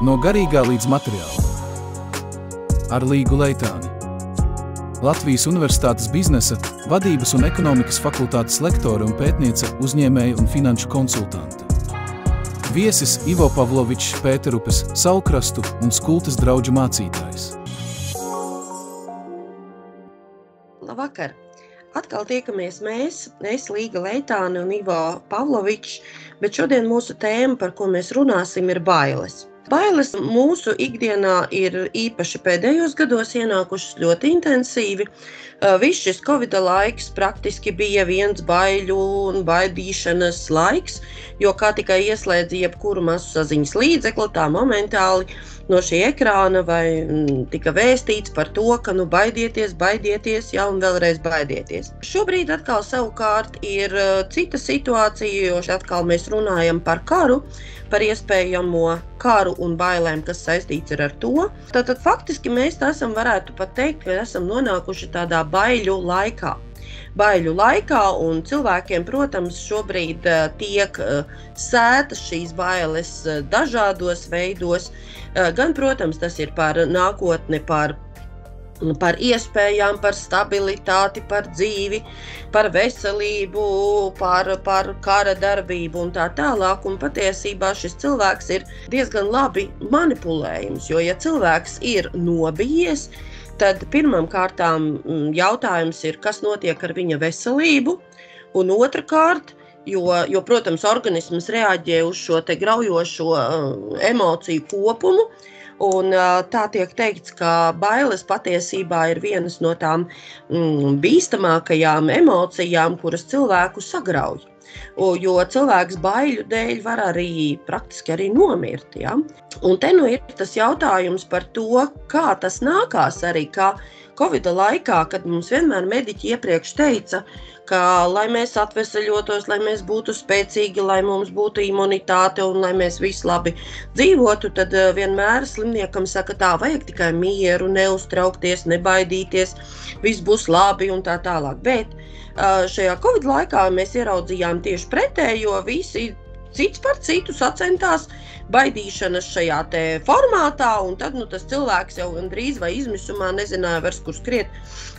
No garīgā līdz materiālam. Ar Līgu Leitāni. Latvijas Universitātes biznesa, vadības un ekonomikas fakultātes lektore un pētniece, uzņēmēja un finanšu konsultante. Viesis Ivo Pavlovičs, Pēterupes, Saulkrastu un Skultes drauģu mācītājs. Labvakar! Atkal tiekamies mēs, Līga Leitāne un Ivo Pavlovičs, bet šodien mūsu tēma, par ko mēs runāsim, ir bailes. Bailes mūsu ikdienā ir īpaši pēdējos gados ienākušas ļoti intensīvi. Viss šis Covida laiks praktiski bija viens baiļu un baidīšanas laiks, jo kā tikai ieslēdz jebkuru masu saziņas līdzekli, tā momentāli no šī ekrāna vai tika vēstīts par to, ka baidieties, ja un vēlreiz baidieties. Šobrīd atkal savukārt ir cita situācija, jo atkal mēs runājam par karu, par iespējamo karu un bailēm, kas saistīts ar to. Tātad faktiski mēs esam, varētu pat teikt, ka esam nonākuši tādā baiļu laikā. Baiļu laikā, un cilvēkiem, protams, šobrīd tiek sētas šīs bailes dažādos veidos. Gan, protams, tas ir par nākotni, par iespējām, par stabilitāti, par dzīvi, par veselību, par kara darbību un tā tālāk. Un patiesībā šis cilvēks ir diezgan labi manipulējams, jo ja cilvēks ir nobijies, tad pirmām kārtām jautājums ir, kas notiek ar viņa veselību, un otrkārt, jo protams, organisms reaģē uz šo te graujošo emociju kopumu, un tā tiek teikts, ka bailes patiesībā ir vienas no tām bīstamākajām emocijām, kuras cilvēku sagrauj. Jo cilvēks baiļu dēļ var praktiski arī nomirt. Ja? Un te ir tas jautājums par to, kā tas nākās arī, kā Covida laikā, kad mums vienmēr mediķi iepriekš teica, ka lai mēs atveseļotos, lai mēs būtu spēcīgi, lai mums būtu imunitāte un lai mēs visi labi dzīvotu, tad vienmēr slimniekam saka, tā vajag tikai mieru, neuztraukties, nebaidīties, viss būs labi un tā tālāk. Bet šajā Covid laikā mēs ieraudzījām tieši pretējo, visi cits par citu sacentās baidīšanas šajā te formātā, un tad tas cilvēks jau drīz vai izmisumā nezināja vairs, kur skriet,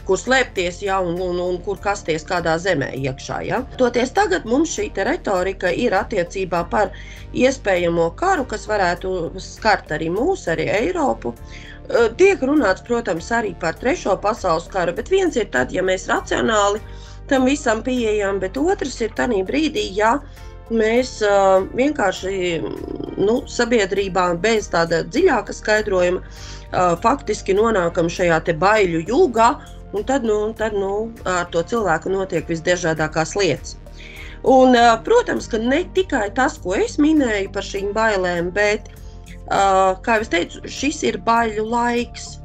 kur slēpties, ja, un kur kasties kādā zemē iekšā. Ja. Toties tagad mums šī te retorika ir attiecībā par iespējamo karu, kas varētu skart arī mūs, arī Eiropu. Tiek runāts, protams, arī par trešo pasaules karu, bet viens ir tad, ja mēs racionāli tam visam pieejam, bet otrs ir tanī brīdī, ja mēs vienkārši sabiedrībā bez tāda dziļāka skaidrojuma faktiski nonākam šajā te baiļu jūgā, un tad ar to cilvēku notiek visdažādākās lietas. Un, protams, ka ne tikai tas, ko es minēju par šīm bailēm, bet, kā jau es teicu, šis ir baiļu laiks,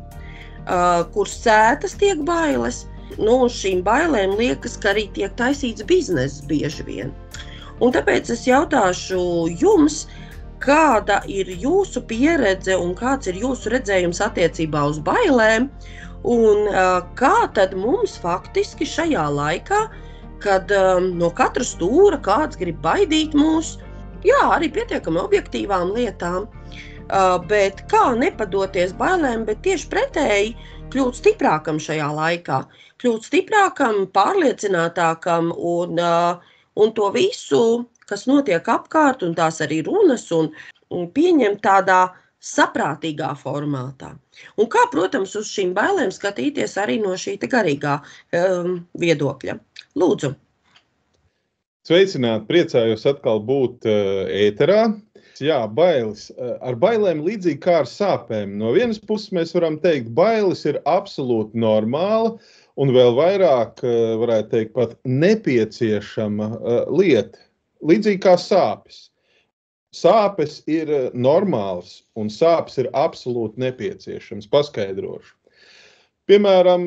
kur sētas tiek bailes, un šīm bailēm liekas, ka arī tiek taisīts bizness bieži vien. Un tāpēc es jautāšu jums, kāda ir jūsu pieredze un kāds ir jūsu redzējums attiecībā uz bailēm, un kā tad mums faktiski šajā laikā, kad no katra stūra kāds grib baidīt mūs, jā, arī pietiekami objektīvām lietām, bet kā nepadoties bailēm, bet tieši pretēji kļūt stiprākam šajā laikā, kļūt stiprākam, pārliecinātākam un to visu, kas notiek apkārt, un tās arī runas, un pieņemt tādā saprātīgā formātā. Un kā, protams, uz šīm bailēm skatīties arī no šī garīgā viedokļa. Lūdzu. Sveicināti, priecājos atkal būt ēterā. Jā, bailes. Ar bailēm līdzīgi kā ar sāpēm. No vienas puses mēs varam teikt, bailes ir absolūti normāla, un vēl vairāk, varētu teikt, pat nepieciešama lieta, līdzīgi kā sāpes. Sāpes ir normāls, un sāpes ir absolūti nepieciešams, paskaidrošu. Piemēram,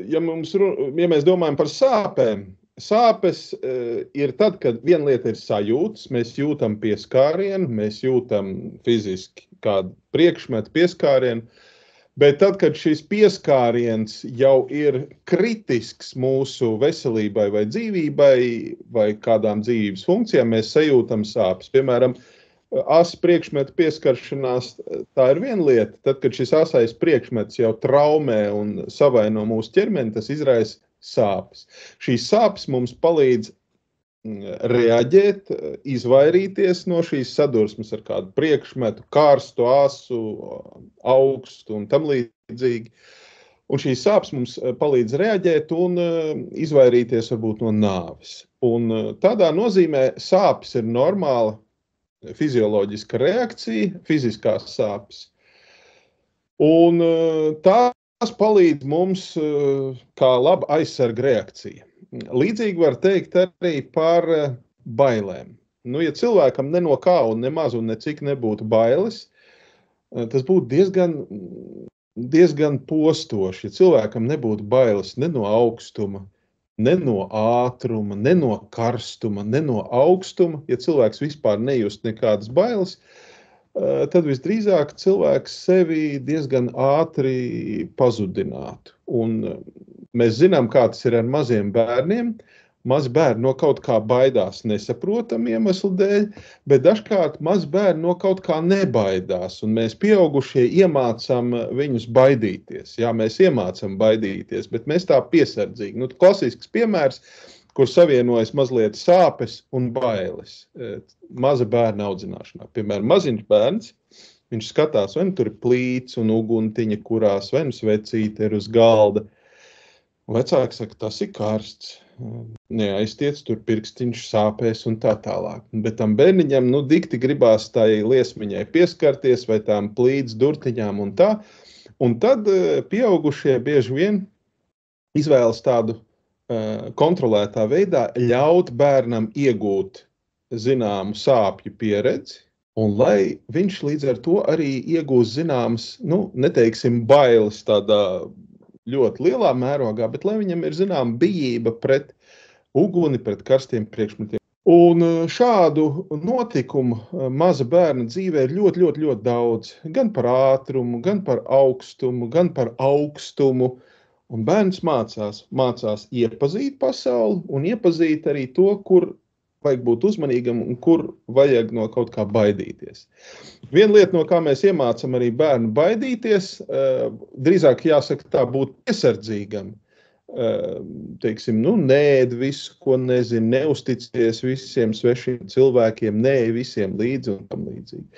ja mēs domājam par sāpēm, sāpes ir tad, kad viena lieta ir sajūtas, mēs jūtam pieskārienu, mēs jūtam fiziski kādu priekšmetu pieskārienu, bet tad, kad šis pieskāriens jau ir kritisks mūsu veselībai vai dzīvībai vai kādām dzīvības funkcijām, mēs sajūtam sāpes. Piemēram, asa priekšmeta pieskaršanās, tā ir viena lieta. Tad, kad šis asais priekšmets jau traumē un savaino mūsu ķermeni, tas izraisa sāpes. Šīs sāpes mums palīdz reaģēt, izvairīties no šīs sadursmes ar kādu priekšmetu, karstu, asu, augstu un tam līdzīgi. Un šīs sāpes mums palīdz reaģēt un izvairīties varbūt no nāves. Un tādā nozīmē sāpes ir normāla fizioloģiska reakcija, fiziskās sāpes. Un tās palīdz mums kā laba aizsarga reakcija. Līdzīgi var teikt arī par bailēm. Nu, ja cilvēkam ne no kā un nemaz un necik nebūtu bailes, tas būtu diezgan postoši. Ja cilvēkam nebūtu bailes ne no augstuma, ne no ātruma, ne no karstuma, ne no augstuma, ja cilvēks vispār nejust nekādas bailes, tad visdrīzāk cilvēks sevi diezgan ātri pazudinātu. Un mēs zinām, kā tas ir ar maziem bērniem. Mazi bērni no kaut kā baidās nesaprotam iemeslu dēļ, bet dažkārt mazi bērni no kaut kā nebaidās, un mēs pieaugušie iemācām viņus baidīties. Jā, mēs iemācām baidīties, bet mēs tā piesardzīgi. Nu, klasisks piemērs, kur savienojas mazliet sāpes un bailes. Maza bērna audzināšanā. Piemēram, maziņš bērns, viņš skatās, vai nu tur ir plīts un uguntiņa, kurās, vai nu svecīte ir uz galda. Vecāki saka, tas ir karsts. Neaiztiec, tur pirkstiņš sāpēs un tā tālāk. Bet tam bērniņam, dikti gribās tai liesmiņai pieskarties vai tām plīts durtiņām un tā. Un tad pieaugušie bieži vien izvēlas tādu kontrolētā veidā ļaut bērnam iegūt zināmu sāpju pieredzi, un lai viņš līdz ar to arī iegūst zināmas, neteiksim bailes tādā ļoti lielā mērogā, bet lai viņam ir zināma bijība pret uguni, pret karstiem priekšmetiem. Un šādu notikumu maza bērna dzīvē ir ļoti, ļoti, ļoti daudz. Gan par ātrumu, gan par augstumu, gan par augstumu. Un bērns mācās iepazīt pasauli un iepazīt arī to, kur vajag būt uzmanīgam un kur vajag no kaut kā baidīties. Viena lieta, no kā mēs iemācam arī bērnu baidīties, drīzāk jāsaka tā, būt piesardzīgam. Teiksim, neēd visu, ko nezinu, neusticies visiem svešiem cilvēkiem, neej visiem līdzi un tam līdzīgi.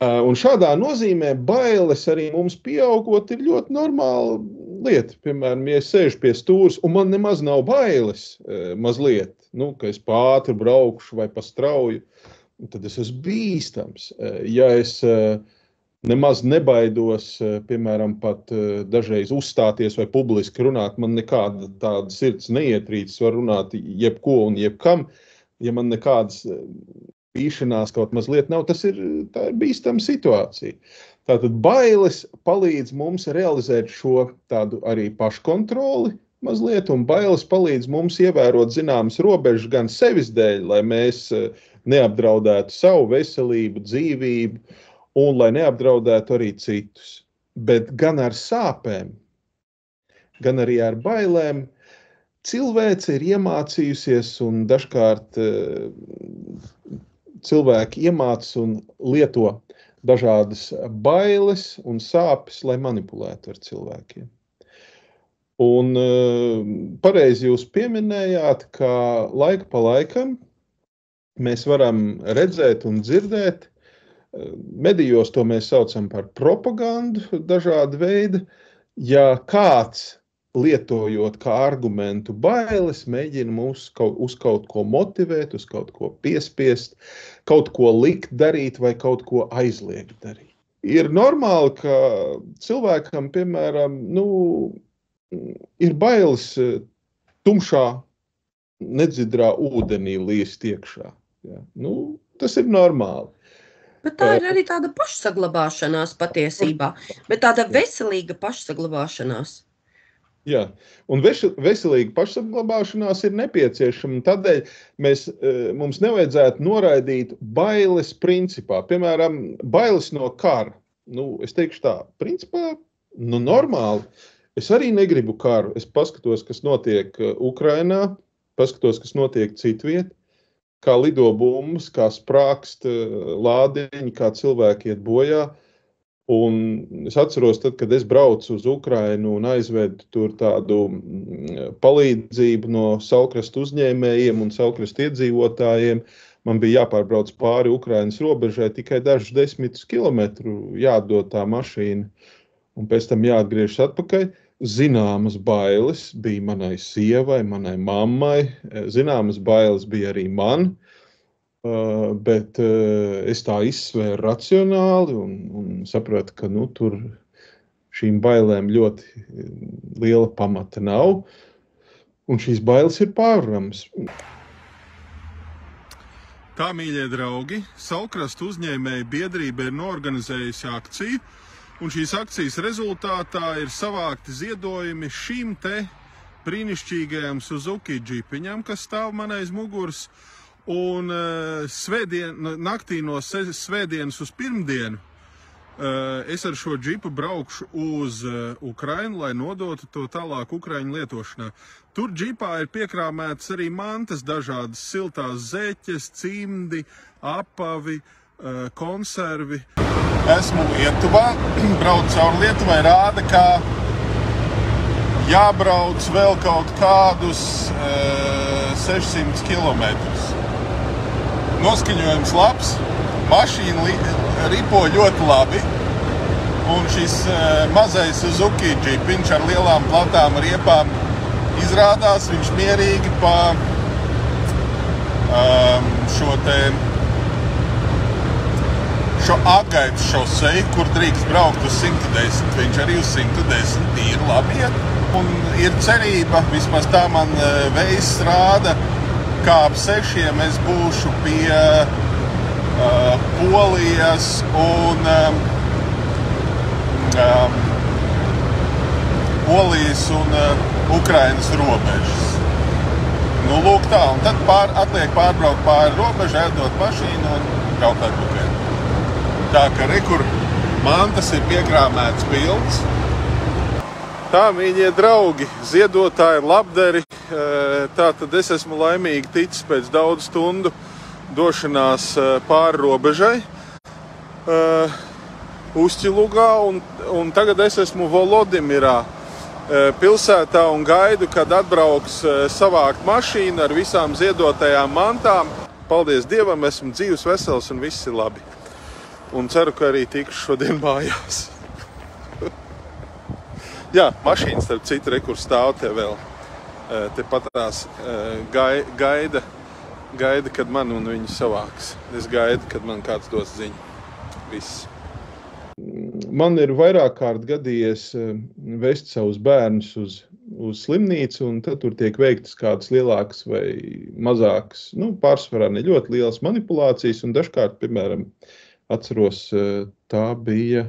Un šādā nozīmē bailes arī mums pieaugot ir ļoti normāla lieta. Piemēram, ja es sēžu pie stūres un man nemaz nav bailes mazliet, ka es pātri braukšu vai pa strauju, tad es esmu bīstams. Ja es nemaz nebaidos, piemēram, pat dažreiz uzstāties vai publiski runāt, man nekāda tāda sirds neietrīcis, var runāt jebko un jebkam, ja man nekādas bīšanās kaut mazliet nav, tā ir bīstama situācija. Tātad bailes palīdz mums realizēt šo tādu arī paškontroli mazliet, un bailes palīdz mums ievērot zināmas robežas gan sevis dēļ, lai mēs neapdraudētu savu veselību, dzīvību, un lai neapdraudētu arī citus. Bet gan ar sāpēm, gan arī ar bailēm cilvēce ir iemācījusies un dažkārt cilvēki iemāca un lieto dažādas bailes un sāpes, lai manipulētu ar cilvēkiem. Un pareizi jūs pieminējāt, ka laika pa laikam mēs varam redzēt un dzirdēt, medijos to mēs saucam par propagandu dažādu veidu, ja kāds lietojot kā argumentu bailes, mēģina mūs uz kaut ko motivēt, uz kaut ko piespiest, kaut ko likt darīt vai kaut ko aizliegt darīt. Ir normāli, ka cilvēkam, piemēram, ir bailes tumšā, nedzidrā ūdenī līst iekšā. Ja? Tas ir normāli. Bet tā ir arī tāda pašsaglabāšanās patiesībā, bet tāda veselīga pašsaglabāšanās. Jā, un veselīga pašsaglabāšanās ir nepieciešama, tādēļ mums nevajadzētu noraidīt bailes principā. Piemēram, bailes no kara. Es teikšu tā, principā, normāli. Es arī negribu karu. Es paskatos, kas notiek Ukrainā, paskatos, kas notiek citviet. kā lido bumbas, kā sprākst lādiņi, kā cilvēki iet bojā. Un es atceros, tad, kad es braucu uz Ukrainu un aizvedu tur tādu palīdzību no saulkrastu uzņēmējiem un saulkrastu iedzīvotājiem, man bija jāpārbrauc pāri Ukrainas robežai tikai dažus 10 kilometru jāatdod tā mašīna, un pēc tam jāatgriežas atpakaļ. Zināmas bailes bija manai sievai, manai mammai, zināmas bailes bija arī man, bet es tā izsvēru racionāli un sapratu, ka tur šīm bailēm ļoti liela pamata nav, un šīs bailes ir pārvaramas. Tā, mīļie draugi, Saulkrastu uzņēmēju biedrība ir noorganizējusi akciju, un šīs akcijas rezultātā ir savākti ziedojumi šīm te brīnišķīgajām Suzuki džipiņām, kas stāv man aiz muguras, un naktī no svētdienas uz pirmdienu es ar šo džipu braukšu uz Ukrainu, lai nodotu to tālāk Ukraiņu lietošanā. Tur džipā ir piekrāmētas arī mantas, dažādas siltās zeķes, cimdi, apavi, konservi. Esmu Lietuvā, braucu caur Lietuvai, rāda, kā jābrauc vēl kaut kādus 600 kilometrus. Noskaņojums labs, mašīna ripo ļoti labi, un šis mazais Suzuki džipiņš ar lielām platām riepām izrādās, viņš mierīgi pa šo atgaitas šoseju, kur drīkst braukt uz 110, viņš arī uz 110 ir labi iet. Un ir cerība, vismaz tā man vējs rāda, kā ap 6 es būšu pie Polijas un Ukrainas robežas. Nu, lūk tā, un tad atliek pārbraukt pāri robežu, aizdot mašīnu un braukt atpakaļ. Tā, ka rekur mantas ir piekrāmēts pilns. Tā, mīļie draugi, ziedotāji, labdari, tā tad es esmu laimīgi ticis pēc daudz stundu došanās pāri robežai Uzķilugā, un tagad es esmu Volodimirā pilsētā un gaidu, kad atbrauks savākt mašīnu ar visām ziedotajām mantām. Paldies Dievam, esmu dzīvs, vesels un viss ir labi. Un ceru, ka arī tikšu šodien mājās. Jā, mašīna starp citu rekur stāv te vēl. Te patās gaida, kad man un viņu savāks. Es gaidu, kad man kāds dos ziņu. Viss. Man ir vairāk kārt gadījies vest savus bērnus uz slimnīcu, un tad tur tiek veiktas kādas lielākas vai mazākas, pārsvarā ne ļoti lielas manipulācijas, un dažkārt, piemēram, atceros, tā bija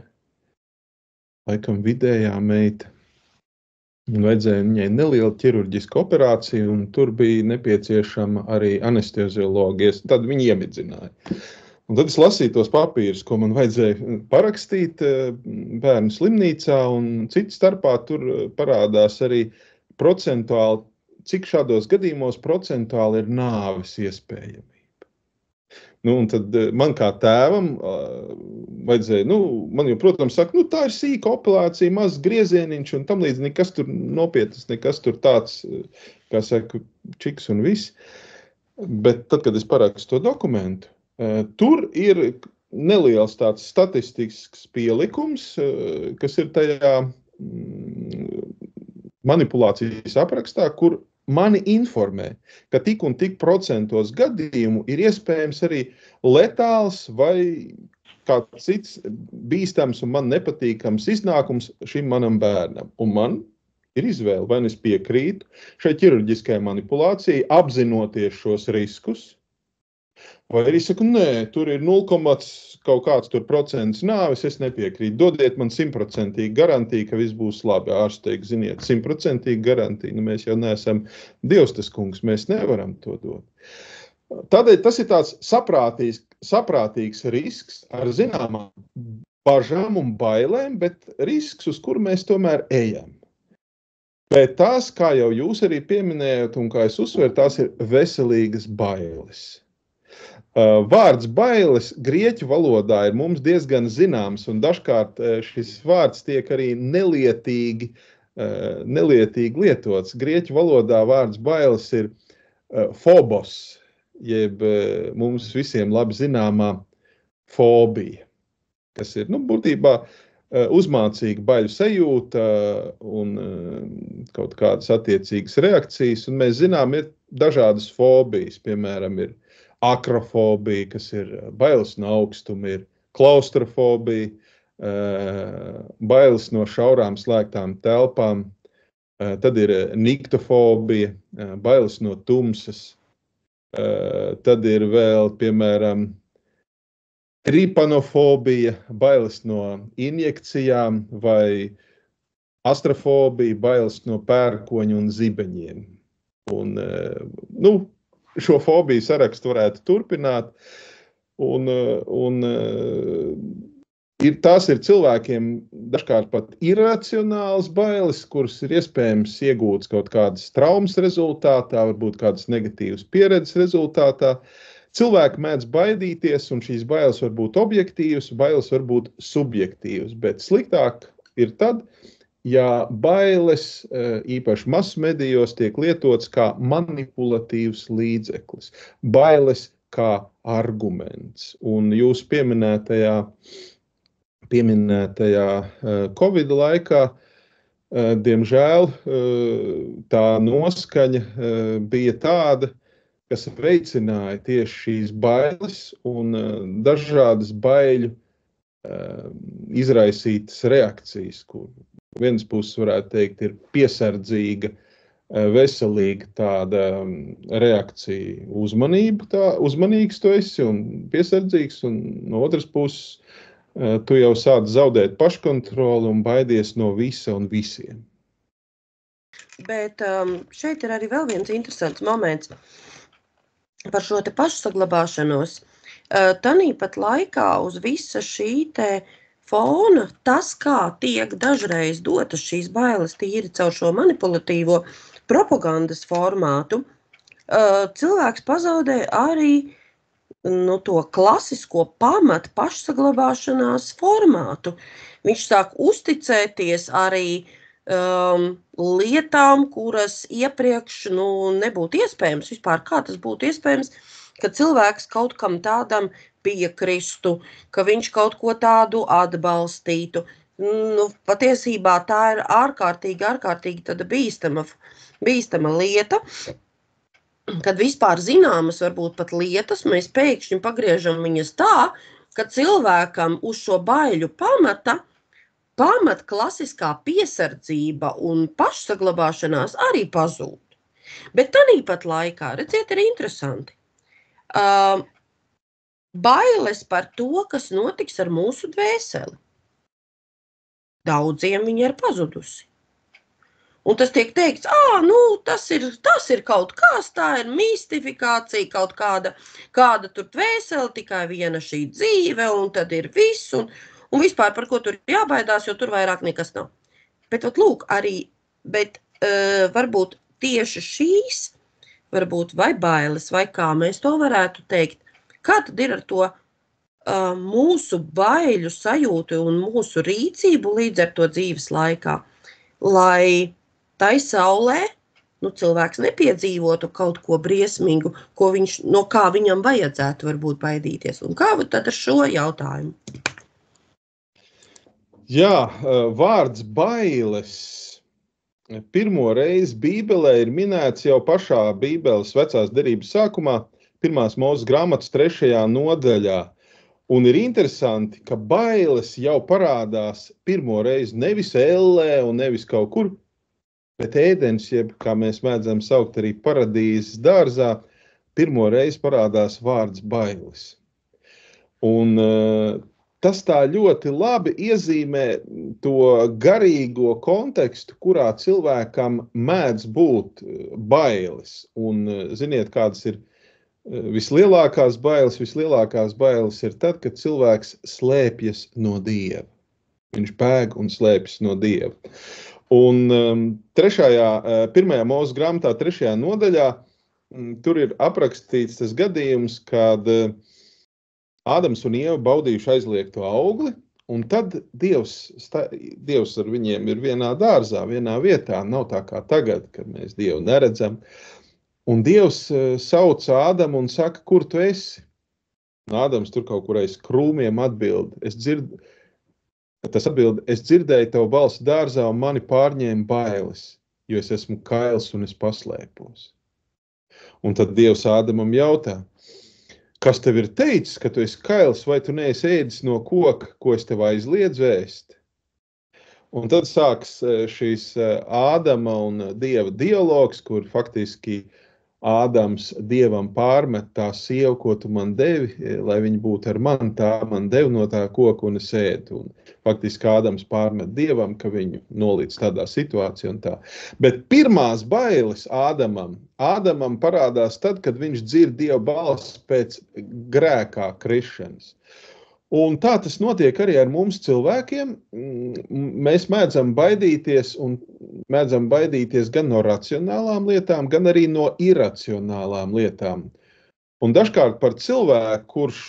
laikam vidējā meita. Un vajadzēja viņai neliela ķirurģiska operācija, un tur bija nepieciešama arī anesteziologa. Tad viņi iemidzināja. Un tad es lasīju tos papīrus, ko man vajadzēja parakstīt bērnu slimnīcā, un citu starpā tur parādās arī procentuāli, cik šādos gadījumos procentuāli ir nāves iespējamība. Un tad man kā tēvam vajadzēja, man jau, protams, saka, tā ir sīka operācija, mazs griezieniņš un tam līdz nekas tur nopietnas, nekas tur tāds, kā saka, čiks un viss. Bet tad, kad es parakstu to dokumentu, tur ir neliels tāds statistisks pielikums, kas ir tajā manipulācijas aprakstā, kur mani informē, ka tik un tik procentos gadījumu ir iespējams arī letāls vai kāds cits bīstams un man nepatīkams iznākums šim manam bērnam. Un man ir izvēle, vai es piekrītu šai ķirurģiskajai manipulācijai, apzinoties šos riskus, vai arī saku, nē, tur ir 0, kaut kāds tur procents nāves, es nepiekrītu. Dodiet man 100% garantiju, ka viss būs labi. Ārsts teiks, ziniet, 100% garantiju. Mēs jau neesam Dievs tas kungs, mēs nevaram to dot. Tādēļ tas ir tāds saprātīgs risks ar zināmām bažām un bailēm, bet risks, uz kuru mēs tomēr ejam. Bet tās, kā jau jūs arī pieminējat un kā es uzsveru, tās ir veselīgas bailes. Vārds bailes grieķu valodā ir mums diezgan zināms, un dažkārt šis vārds tiek arī nelietīgi lietots. Grieķu valodā vārds bailes ir phobos, jeb mums visiem labi zināmā fobija, kas ir, būtībā uzmācīga baļu sajūta un kaut kādas attiecīgas reakcijas, un mēs zinām, ir dažādas fobijas, piemēram, ir akrofobija, kas ir bailes no augstuma, ir klaustrofobija, bailes no šaurām slēgtām telpām, tad ir niktofobija, bailes no tumsas, tad ir vēl, piemēram, tripanofobija, bailes no injekcijām vai astrofobija, bailes no pērkoņu un zibeņiem. Un, šo fobiju sarakstu varētu turpināt. Tās ir cilvēkiem dažkārt pat iracionāls bailes, kuras ir iespējams iegūtas kaut kādas traumas rezultātā, varbūt kādas negatīvas pieredzes rezultātā. Cilvēki mēdz baidīties, un šīs bailes var būt objektīvas, bailes var būt subjektīvas, bet sliktāk ir tad, ja bailes īpaši masmedijos tiek lietots kā manipulatīvs līdzeklis, bailes kā arguments. Un jūs pieminētajā Covid laikā, diemžēl, tā noskaņa bija tāda, kas veicināja tieši šīs bailes un dažādas baiļu izraisītas reakcijas, kur vienas puses varētu teikt ir piesardzīga, veselīga tāda reakcija uzmanīgs tu esi un piesardzīgs, un no otras puses tu jau sāc zaudēt paškontroli un baidies no visa un visiem. Bet šeit ir arī vēl viens interesants moments par šo te pašsaglabāšanos. Tanīpat laikā uz visa šī te fona, tas, kā tiek dažreiz dotas šīs bailes tīri caur šo manipulatīvo propagandas formātu, cilvēks pazaudē arī to klasisko pamatu pašsaglabāšanās formātu. Viņš sāk uzticēties arī lietām, kuras iepriekš nebūtu iespējams. Vispār kā tas būtu iespējams, ka cilvēks kaut kam tādam piekristu, ka viņš kaut ko tādu atbalstītu. Patiesībā tā ir ārkārtīgi tāda bīstama lieta, kad vispār zināmas varbūt pat lietas, mēs pēkšņi pagriežam viņas tā, ka cilvēkam uz šo baiļu pamat klasiskā piesardzība un pašsaglabāšanās arī pazūd. Bet tanīpat laikā, redziet, ir interesanti. Bailes par to, kas notiks ar mūsu dvēseli. Daudziem viņa ir pazudusi. Un tas tiek teikts, tas ir kaut kas, tā ir mistifikācija, kaut kāda tur dvēseli, tikai viena šī dzīve, un tad ir viss, un vispār par ko tur jābaidās, jo tur vairāk nekas nav. Bet varbūt tieši šīs, varbūt vai bailes, vai kā mēs to varētu teikt, kā tad ir ar to mūsu baiļu sajūtu un mūsu rīcību līdz ar to dzīves laikā, lai tai saulē cilvēks nepiedzīvotu kaut ko briesmīgu, no kā viņam vajadzētu varbūt baidīties. Un kā tad ar šo jautājumu? Jā, vārds bailes pirmo reizi Bībelē ir minēts jau pašā Bībeles vecās derības sākumā, 1. Mūzes grāmatas 3. nodaļā. Un ir interesanti, ka bailes jau parādās pirmo reizi nevis ellē un nevis kaut kur, bet ēdens, jeb, kā mēs mēdzam saukt arī paradīzes dārzā, pirmo reizi parādās vārds bailes. Un tas tā ļoti labi iezīmē to garīgo kontekstu, kurā cilvēkam mēdz būt bailes. Un ziniet, kādas ir vislielākās bailes? Vislielākās bailes ir tad, kad cilvēks slēpjas no Dieva. Viņš bēg un slēpjas no Dieva. Un 1. Mūzes grāmatā 3. nodaļā tur ir aprakstīts tas gadījums, kad Ādams un Ieva baudījuši aizliegto augli, un tad Dievs ar viņiem ir vienā dārzā, vienā vietā, nav tā kā tagad, kad mēs Dievu neredzam. Un Dievs sauc Ādamu un saka, kur tu esi? Un Ādams tur kaut kur aiz krūmiem atbild. Es dzirdēju tavu balsi dārzā un mani pārņēma bailes, jo es esmu kails un es paslēpos. Un tad Dievs Ādamam jautā, kas tev ir teicis, ka tu esi kails, vai tu neesi ēdis no koka, ko es tev aizliedzu ēst? Un tad sāks šīs Ādama un Dieva dialogs, kur faktiski Ādams Dievam pārmet tā sieva, ko tu man devi, lai viņa būtu ar mani, tā man devi no tā koka un es ēdu. Un faktiski Ādams pārmet Dievam, ka viņu nolīdz tādā situācijā un tā. Bet pirmās bailes Ādamam parādās tad, kad viņš dzird Dieva balsi pēc grēkā krišanas. Un tā tas notiek arī ar mums cilvēkiem. Mēs mēdzam baidīties gan no racionālām lietām, gan arī no iracionālām lietām. Un dažkārt par cilvēku, kurš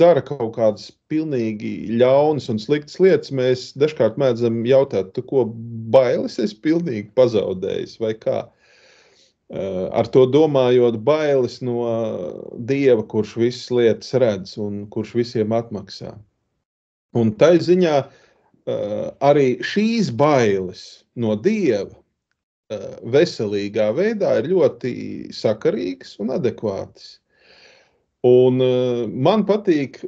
dara kaut kādas pilnīgi ļaunas un sliktas lietas, mēs dažkārt mēdzam jautāt, tu ko bailes esi pilnīgi pazaudējis vai kā? Ar to domājot bailes no Dieva, kurš visas lietas redz un kurš visiem atmaksā. Un tai ziņā arī šīs bailes no Dieva veselīgā veidā ir ļoti sakarīgas un adekvātas. Un man patīk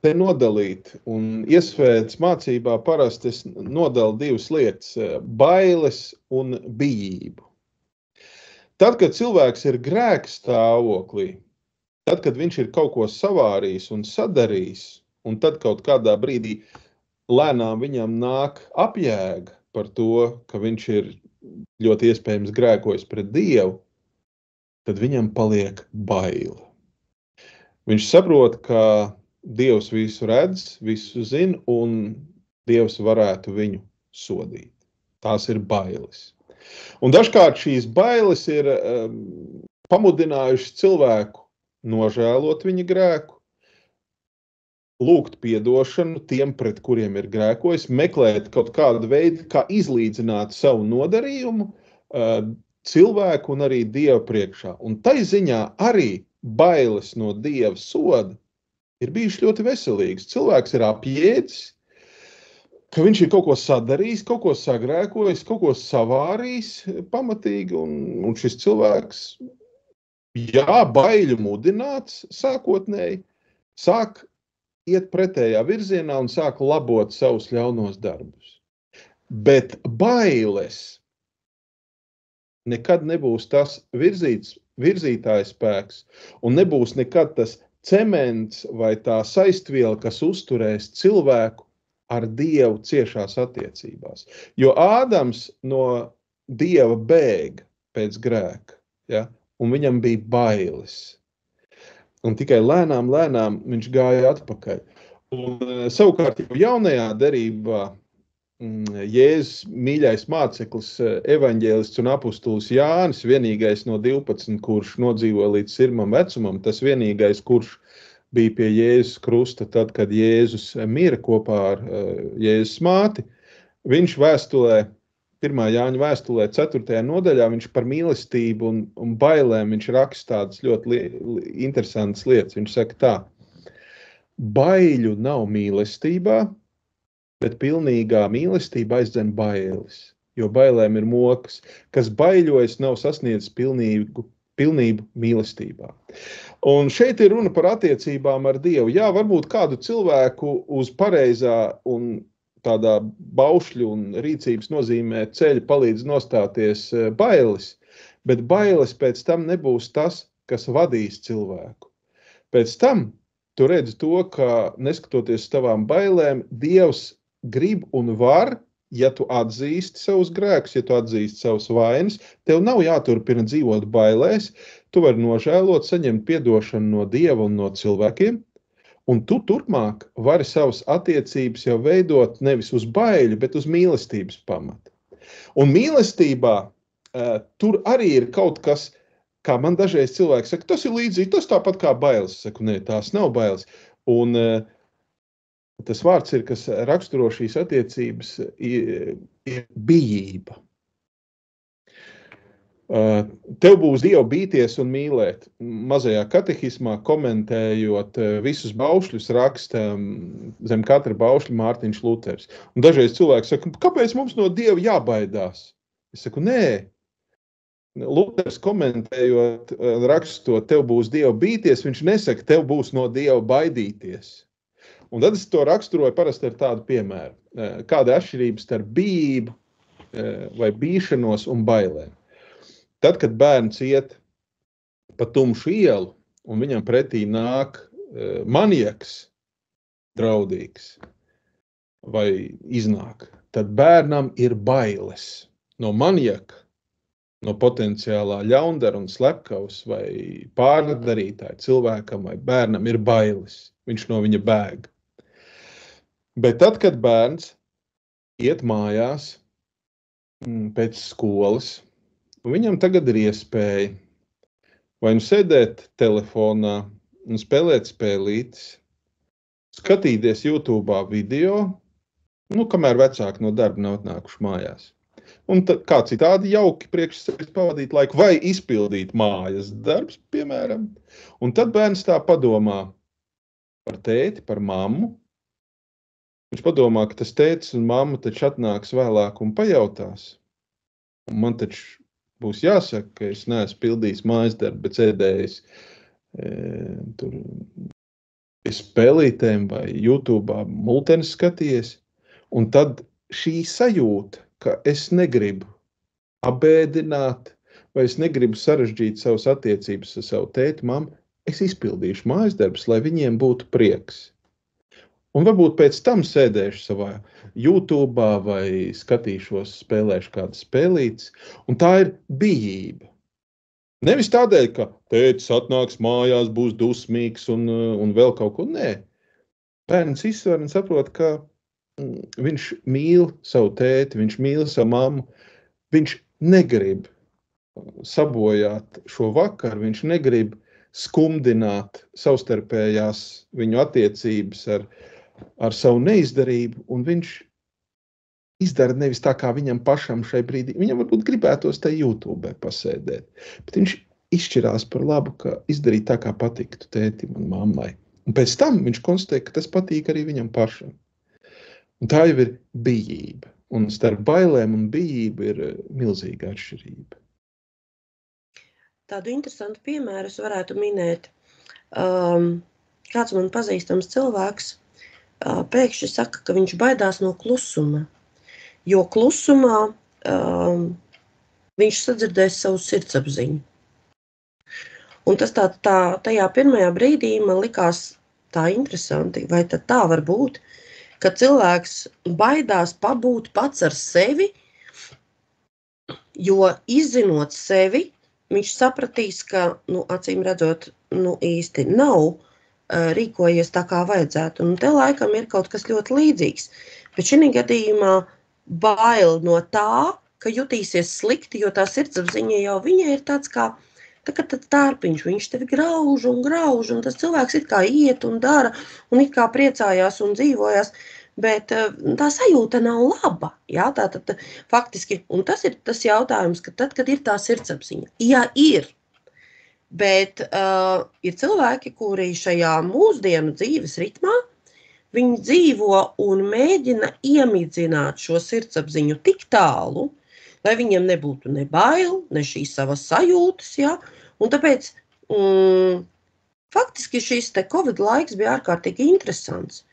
te nodalīt, un iesvētas mācībā parasti es nodalu divas lietas – bailes un bijību. Tad, kad cilvēks ir grēka stāvoklī, tad, kad viņš ir kaut ko savārījis un sadarījis, un tad kaut kādā brīdī lēnām viņam nāk apjēga par to, ka viņš ir ļoti iespējams grēkojis pret Dievu, tad viņam paliek baila. Viņš saprot, ka Dievs visu redz, visu zina, un Dievs varētu viņu sodīt. Tās ir bailes. Un dažkārt šīs bailes ir pamudinājušas cilvēku nožēlot viņa grēku, lūgt piedošanu tiem, pret kuriem ir grēkojis, meklēt kaut kādu veidu, kā izlīdzināt savu nodarījumu cilvēku un arī Dieva priekšā. Un tai ziņā arī bailes no Dieva soda ir bijušas ļoti veselīgas. Cilvēks ir apjēdzis, ka viņš ir kaut ko sadarījis, kaut ko sagrēkojis, kaut ko savārījis pamatīgi, un šis cilvēks, baiļu mudināts sākotnēji, sāk iet pretējā virzienā un sāk labot savus ļaunos darbus. Bet bailes nekad nebūs tas virzītājs spēks, un nebūs nekad tas cements vai tā saistviela, kas uzturēs cilvēku ar Dievu ciešās attiecībās. Jo Ādams no Dieva bēga pēc grēka, un viņam bija bailes. Un tikai lēnām viņš gāja atpakaļ. Un savukārt jaunajā derībā Jēzus mīļais māceklis, evaņģēlists un apustulis Jānis, vienīgais no 12, kurš nodzīvoja līdz sirmam vecumam, tas vienīgais, kurš bija pie Jēzus krusta tad, kad Jēzus mira kopā ar Jēzus māti. Viņš vēstulē, 1. Jāņa vēstulē, 4. nodaļā, viņš par mīlestību un bailēm, viņš raksta tādas ļoti interesantas lietas. Viņš saka tā, baiļu nav mīlestībā, bet pilnīgā mīlestība aizdzen bailes, jo bailēm ir mokas, kas baiļojas nav sasniedzis pilnību mīlestībā. Un šeit ir runa par attiecībām ar Dievu. Jā, varbūt kādu cilvēku uz pareizā un tādā baušļu un rīcības nozīmē ceļa palīdz nostāties bailes, bet bailes pēc tam nebūs tas, kas vadīs cilvēku. Pēc tam tu redzi to, ka neskatoties tavām bailēm, Dievs grib un var, ja tu atzīsti savus grēkus, ja tu atzīsti savus vainas, tev nav jāturpina dzīvot bailēs, tu vari nožēlot, saņemt piedošanu no Dieva un no cilvēkiem, un tu turpmāk vari savas attiecības jau veidot nevis uz baiļu, bet uz mīlestības pamata. Un mīlestībā tur arī ir kaut kas kā man dažreiz cilvēki saka, tas ir līdzīgi, tas tāpat kā bailes. Es saku, nē, tās nav bailes. Un tas vārds ir, kas raksturo šīs attiecības, ir bijība. Tev būs Dievu bīties un mīlēt. Mazajā katehismā komentējot visus baušļus raksta zem katra baušļa Mārtiņš Luters. Un dažreiz cilvēki saka, kāpēc mums no Dieva jābaidās? Es saku, nē. Luters komentējot, rakstot, tev būs Dievu bīties, viņš nesaka, tev būs no Dieva baidīties. Un tad es to raksturoju parasti ar tādu piemēru. Kāda atšķirība starp bijību vai bīšanos un bailēm? Tad, kad bērns iet pa tumšu ielu un viņam pretī nāk manieks, draudīgs vai iznāk, tad bērnam ir bailes no manieka, no potenciālā ļaundara un slepkavas vai pārdarītāja cilvēkam vai bērnam ir bailes. Viņš no viņa bēg. Bet tad, kad bērns iet mājās pēc skolas, un viņam tagad ir iespēja vai nu sēdēt telefonā un spēlēt spēlītes, skatīties YouTube'ā video, kamēr vecāki no darba nav atnākuši mājās. Un kā citādi jauki priekš sevis pavadīt laiku vai izpildīt mājas darbs, piemēram. Un tad bērns tā padomā par tēti, par mammu. Viņš padomā, ka tas tētis un mamma taču atnāks vēlāk un pajautās. Un man taču būs jāsaka, ka es neesmu pildījis mājas darbu, bet sēdējis tur spēlītēm vai YouTube'ā multenis skaties. Un tad šī sajūta, ka es negribu abēdināt vai es negribu sarežģīt savas attiecības ar savu tēti, mammu, es izpildīšu mājas darbus, lai viņiem būtu prieks. Un varbūt pēc tam sēdēšu savā YouTube'ā vai skatīšos, spēlēšu kādas spēlītes. Un tā ir bijība. Nevis tādēļ, ka tētis atnāks mājās, būs dusmīgs un vēl kaut ko. Nē. Bērns izsver un saprot, ka viņš mīl savu tēti, viņš mīl savu mammu. Viņš negrib sabojāt šo vakaru, viņš negrib skumdināt savstarpējās viņu attiecības ar savu neizdarību, un viņš izdara nevis tā, kā viņam pašam šai brīdī. Viņam varbūt gribētos tai YouTube pasēdēt, bet viņš izšķirās par labu, ka izdarīt tā, kā patiktu tētim un mammai. Un pēc tam viņš konstatē, ka tas patīk arī viņam pašam. Un tā jau ir bijība. Un starp bailēm un bijību ir milzīga atšķirība. Tādu interesantu piemēru es varētu minēt. Kāds man pazīstams cilvēks pēkšņi saka, ka viņš baidās no klusuma, jo klusumā viņš sadzirdēs savu sirdsapziņu. Un tas tajā pirmajā brīdī man likās tā interesanti, vai tad tā var būt, ka cilvēks baidās pabūt pats ar sevi, jo izzinot sevi, viņš sapratīs, ka, acīm redzot, īsti nav rīkojies tā, kā vajadzētu. Un te laikam ir kaut kas ļoti līdzīgs. Bet šī gadījumā bail no tā, ka jutīsies slikti, jo tā sirdsapziņa jau viņai ir tāds kā tārpiņš. Viņš tevi grauž, un tas cilvēks it kā iet un dara, un it kā priecājās un dzīvojās. Bet tā sajūta nav laba. Jā, tātad faktiski, un tas ir tas jautājums, ka tad, kad ir tā sirdsapziņa, jā, ir. Bet ir cilvēki, kuri šajā mūsdienu dzīves ritmā, viņi dzīvo un mēģina iemidzināt šo sirdsapziņu tik tālu, lai viņiem nebūtu ne bail, ne šīs savas sajūtas, jā, un tāpēc faktiski šis Covid laiks bija ārkārtīgi interesants.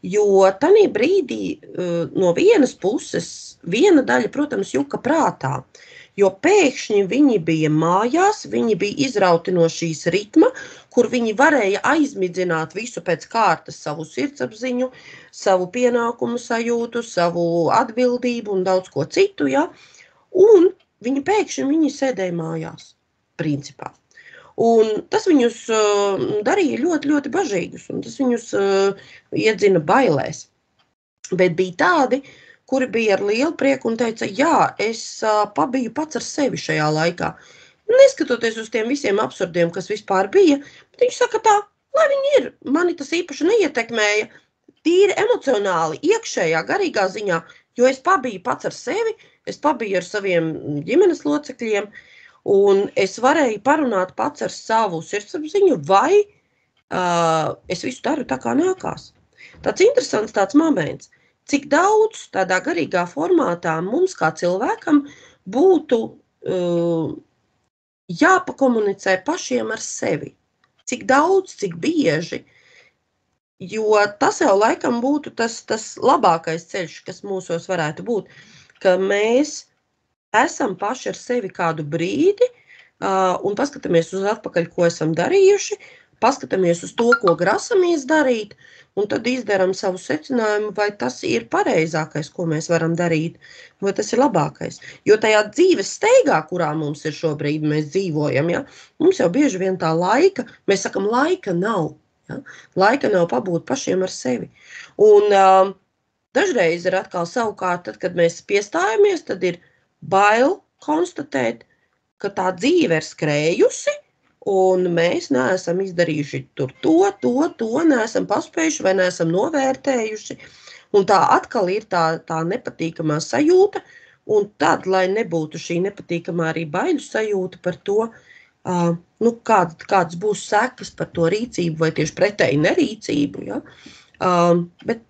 Jo tanī brīdī no vienas puses viena daļa, protams, juka prātā, jo pēkšņi viņi bija mājās, viņi bija izrauti no šīs ritma, kur viņi varēja aizmidzināt visu pēc kārtas, savu sirdsapziņu, savu pienākumu sajūtu, savu atbildību un daudz ko citu, ja? Un viņi sēdēja mājās, principā. Un tas viņus darīja ļoti, ļoti bažīgus, un tas viņus iedzina bailēs. Bet bija tādi, kuri bija ar lielu prieku un teica, jā, es pabiju pats ar sevi šajā laikā. neskatoties uz tiem visiem absurdiem, kas vispār bija, bet viņš saka tā, lai viņi ir, mani tas īpaši neietekmēja, tīri emocionāli, iekšējā, garīgā ziņā, jo es pabiju pats ar sevi, es pabiju ar saviem ģimenes locekļiem, un es varēju parunāt pats ar savu sirdsapziņu, vai es visu daru tā kā nākās. Tāds interesants tāds moments, cik daudz tādā garīgā formātā mums kā cilvēkam būtu jāpakomunicē pašiem ar sevi. Cik daudz, cik bieži, jo tas jau laikam būtu tas labākais ceļš, kas mūsos varētu būt, ka mēs esam paši ar sevi kādu brīdi un paskatāmies uz atpakaļ, ko esam darījuši, paskatāmies uz to, ko grasamies darīt, un tad izdaram savu secinājumu, vai tas ir pareizākais, ko mēs varam darīt, vai tas ir labākais. Jo tajā dzīves steigā, kurā mums ir šobrīd, mēs dzīvojam, ja, mums jau bieži vien tā laika, mēs sakam, laika nav. Ja? Laika nav pabūt pašiem ar sevi. Un dažreiz ir atkal savukārt, tad, kad mēs piestājamies, tad ir bail konstatēt, ka tā dzīve ir skrējusi, un mēs neesam izdarījuši tur to neesam paspējuši vai neesam novērtējuši. Un tā atkal ir tā nepatīkamā sajūta, un tad, lai nebūtu šī nepatīkamā arī baiļu sajūta par to, kāds būs sekas par to rīcību vai tieši pretēji nerīcību. Ja? Bet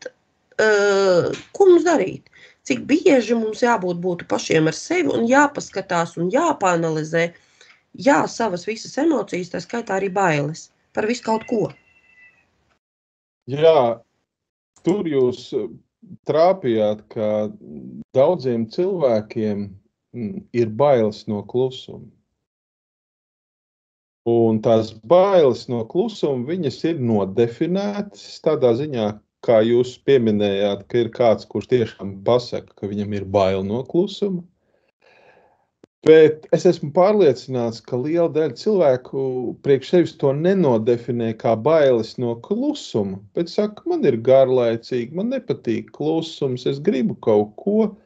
ko mums darīt? Cik bieži mums jābūt pašiem ar sevi un jāpaskatās un jāpāanalizē, savas visas emocijas, tā skaitā arī bailes par visu kaut ko. Jā, tur jūs trāpījāt, ka daudziem cilvēkiem ir bailes no klusuma. Un tās bailes no klusuma, viņas ir nodefinētas tādā ziņā, kā jūs pieminējāt, ka ir kāds, kurš tiešām pasaka, ka viņam ir bail no klusuma. Bet es esmu pārliecināts, ka liela daļa cilvēku priekš sevis to nenodefinē kā bailes no klusuma, bet saka, man ir garlaicīgi, man nepatīk klusums, es gribu kaut ko.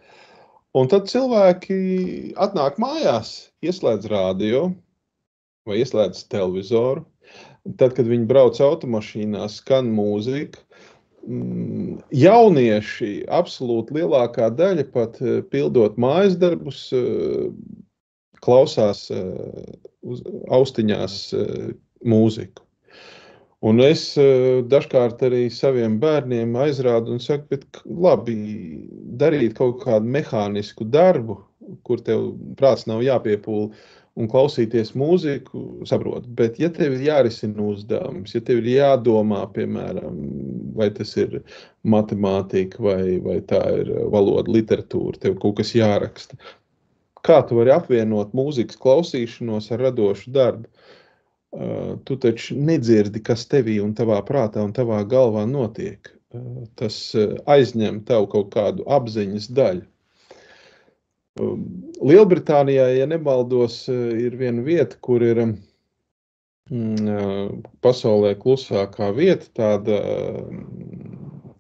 Un tad cilvēki atnāk mājās, ieslēdz radio vai ieslēdz televizoru. Tad, kad viņi brauc automašīnā, skan mūzika. Jaunieši, absolūti lielākā daļa pat pildot mājas darbus, klausās uz austiņās mūziku. Un es dažkārt arī saviem bērniem aizrādu un saku, bet labi, darīt kaut kādu mehānisku darbu, kur tev prāts nav jāpiepūl un klausīties mūziku, saprotu. Bet ja tev ir jārisina uzdevums, ja tev ir jādomā, piemēram, vai tas ir matemātika vai tā ir valoda, literatūra, tev kaut kas jāraksta. Kā tu vari apvienot mūzikas klausīšanos ar radošu darbu? Tu taču nedzirdi, kas tevī un tavā prātā un tavā galvā notiek. Tas aizņem tev kaut kādu apziņas daļu. Lielbritānijā, ja nemaldos, ir viena vieta, kur ir pasaulē klusākā vieta, tāda